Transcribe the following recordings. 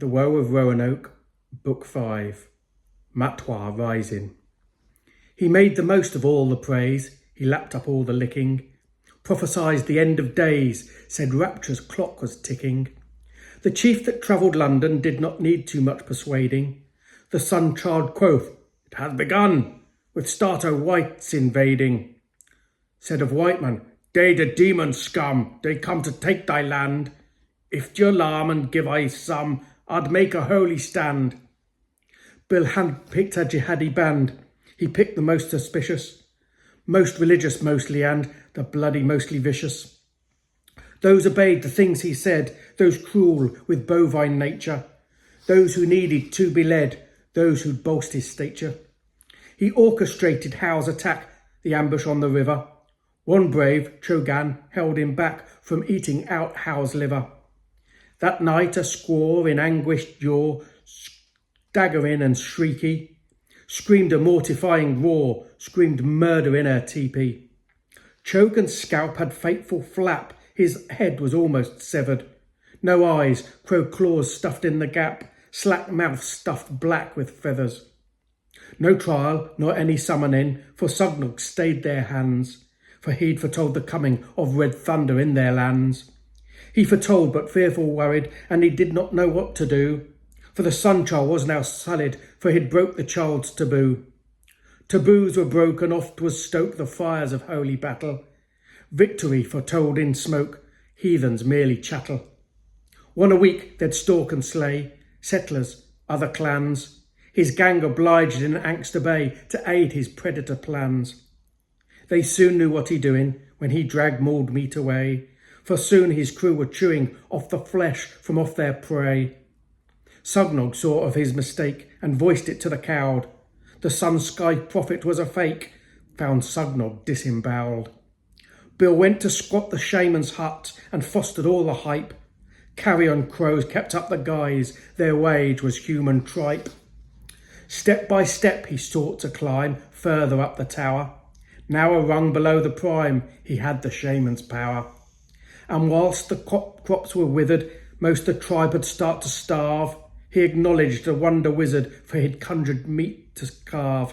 The Woe of Roanoke, Book 5, Matois Rising. He made the most of all the praise, he lapped up all the licking, prophesied the end of days, said rapture's clock was ticking. The chief that travelled London did not need too much persuading. The sun-child quoth, "It has begun, with start o' whites invading." Said of Whiteman, "They the demon scum, they come to take thy land. If d'ye alarm and give I some, I'd make a holy stand." Bill hand-picked a jihadi band. He picked the most suspicious, most religious mostly, and the bloody mostly vicious. Those obeyed the things he said, those cruel with bovine nature, those who needed to be led, those who'd bolst his stature. He orchestrated Howe's attack, the ambush on the river. One brave, Chogan, held him back from eating out Howe's liver. That night a squaw in anguished jaw, staggering and shrieky, screamed a mortifying roar, screamed murder in her teepee. Chogan's scalp had fateful flap, his head was almost severed. No eyes, crow claws stuffed in the gap, slack mouth stuffed black with feathers. No trial, nor any summoning, for Sugnog stayed their hands, for he'd foretold the coming of red thunder in their lands. He foretold, but fearful worried, and he did not know what to do, for the sun-child was now sullied, for he'd broke the child's taboo. Taboos were broken, oft was stoked the fires of holy battle. Victory foretold in smoke, heathens merely chattel. One a week they'd stalk and slay, settlers, other clans. His gang obliged in angst obey to aid his predator plans. They soon knew what he doing when he dragged mauled meat away, for soon his crew were chewing off the flesh from off their prey. Sugnog saw of his mistake and voiced it to the cowed. The sun-sky prophet was a fake, found Sugnog disemboweled. Bill went to squat the shaman's hut and fostered all the hype. Carrion crows kept up the guise, their wage was human tripe. Step by step he sought to climb further up the tower. Now a rung below the prime, he had the shaman's power. And whilst the crops were withered, most the tribe had start to starve. He acknowledged the wonder wizard, for he'd conjured meat to carve.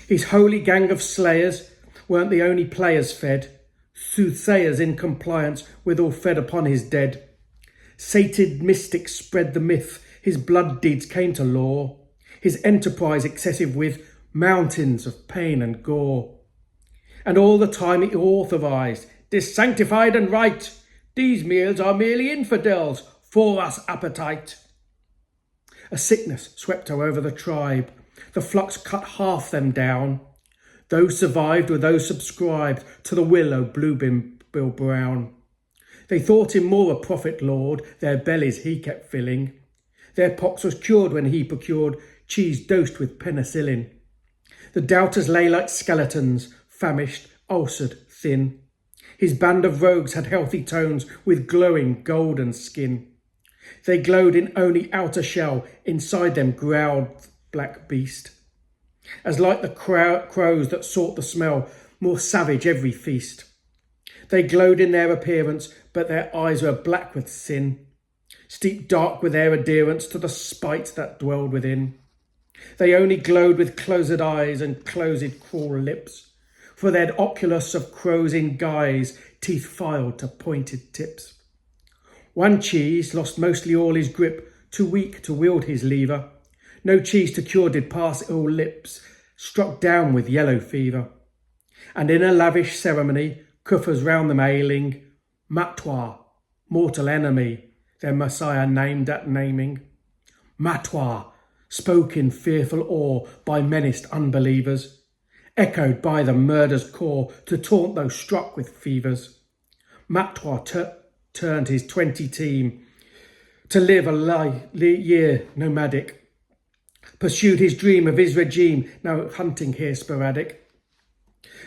His holy gang of slayers weren't the only players fed. Soothsayers in compliance with all fed upon his dead. Sated mystics spread the myth, his blood deeds came to law. His enterprise excessive with mountains of pain and gore. And all the time he authorized, "'Tis sanctified and right. These meals are merely infidels, for us appetite." A sickness swept over the tribe. The flux cut half them down. Those survived were those subscribed to the will o' Bill Brown. They thought him more a prophet lord, their bellies he kept filling. Their pox was cured when he procured cheese dosed with penicillin. The doubters lay like skeletons, famished, ulcered, thin. His band of rogues had healthy tones with glowing golden skin. They glowed in only outer shell, inside them growled black beast. As like the crows that sought the smell, more savage every feast. They glowed in their appearance, but their eyes were black with sin, steeped dark with their adherence to the spite that dwelled within. They only glowed with closed eyes and closed cruel lips, for they'd oculus of crows in guise, teeth filed to pointed tips. One cheese lost mostly all his grip, too weak to wield his lever. No cheese to cure did pass ill lips, struck down with yellow fever. And in a lavish ceremony, cuffers round them ailing, Matois, mortal enemy, their Messiah named at naming. Matois, spoke in fearful awe by menaced unbelievers, echoed by the murder's core to taunt those struck with fevers. Matois turned his 20 team to live a year nomadic, pursued his dream of his regime, now hunting here sporadic.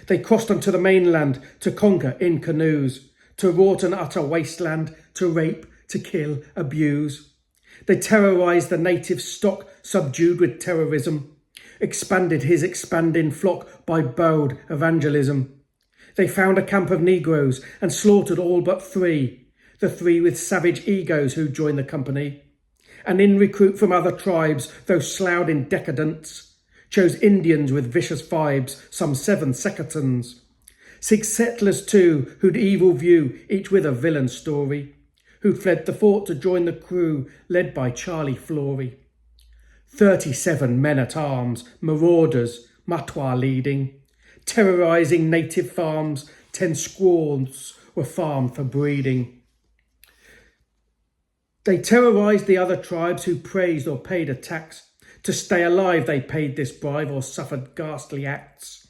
They crossed onto the mainland to conquer in canoes, to wrought an utter wasteland, to rape, to kill, abuse. They terrorised the native stock, subdued with terrorism, expanded his expanding flock by bold evangelism. They found a camp of Negroes and slaughtered all but 3, the 3 with savage egos who joined the company. and in recruit from other tribes, those sloughed in decadence, chose Indians with vicious vibes, some 7 secatons. 6 settlers too, who'd evil view, each with a villain story, who'd fled the fort to join the crew, led by Charlie Flory. 37 men-at-arms, marauders, Matwa leading, terrorising native farms, 10 squaws were farmed for breeding. They terrorised the other tribes who praised or paid a tax. To stay alive they paid this bribe or suffered ghastly acts.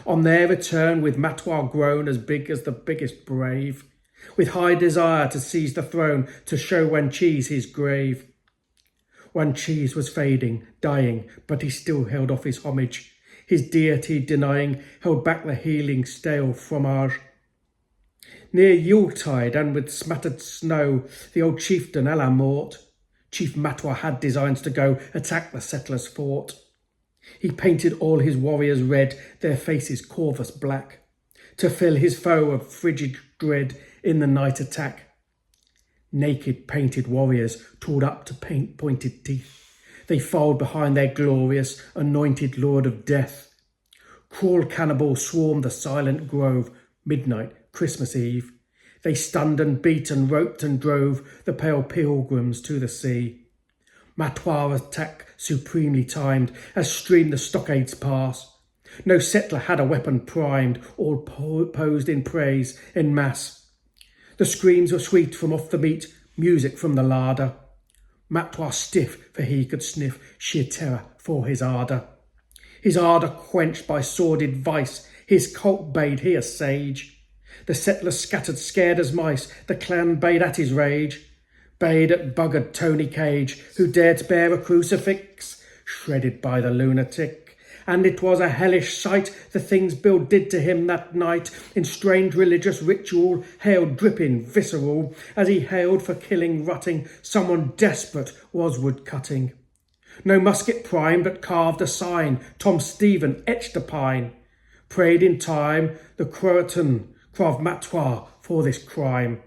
On their return with Matwa grown as big as the biggest brave, with high desire to seize the throne, to show Wan Cheese his grave. Wan Cheese was fading, dying, but he still held off his homage, his deity denying, held back the healing stale fromage. Near Yuletide and with smattered snow, the old chieftain à la mort, Chief Matwa had designs to go attack the settlers' fort. He painted all his warriors red, their faces corvus black, to fill his foe of frigid dread in the night attack. Naked painted warriors tooled up to paint pointed teeth, they filed behind their glorious anointed lord of death. Cruel cannibals swarmed the silent grove, midnight, Christmas Eve. They stunned and beat and roped and drove the pale pilgrims to the sea. Matwa attack supremely timed as streamed the stockades past. No settler had a weapon primed, all posed in praise en masse. The screams were sweet from off the meat, music from the larder. Matwa stiff, for he could sniff sheer terror for his ardour. His ardour quenched by sordid vice, his cult bade he a sage. The settlers scattered scared as mice, the clan bayed at his rage. Bayed at buggered Tony Cage, who dared to bear a crucifix, shredded by the lunatic. And it was a hellish sight, the things Bill did to him that night, in strange religious ritual, hailed dripping, visceral, as he hailed for killing, rutting, someone desperate was wood-cutting. No musket prime, but carved a sign, Tom Stephen etched a pine. Prayed in time, the Croatan, Krav Matwa, for this crime.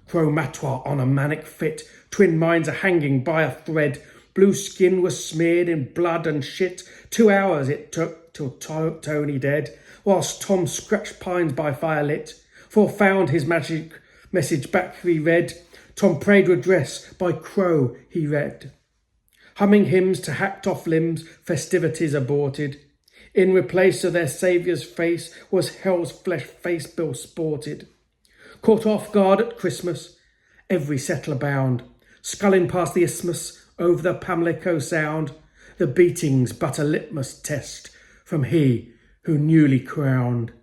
Crow Matwa on a manic fit, twin minds are hanging by a thread. Blue skin was smeared in blood and shit. 2 hours it took till Tony dead, whilst Tom scratched pines by firelit. For found his magic message back he read. Tom prayed redress, by Crow he read. Humming hymns to hacked off limbs, festivities aborted. In replace of their saviour's face was hell's flesh face Bill sported. Caught off guard at Christmas, every settler bound, sculling past the isthmus, over the Pamlico Sound, the beating's but a litmus test from he who newly crowned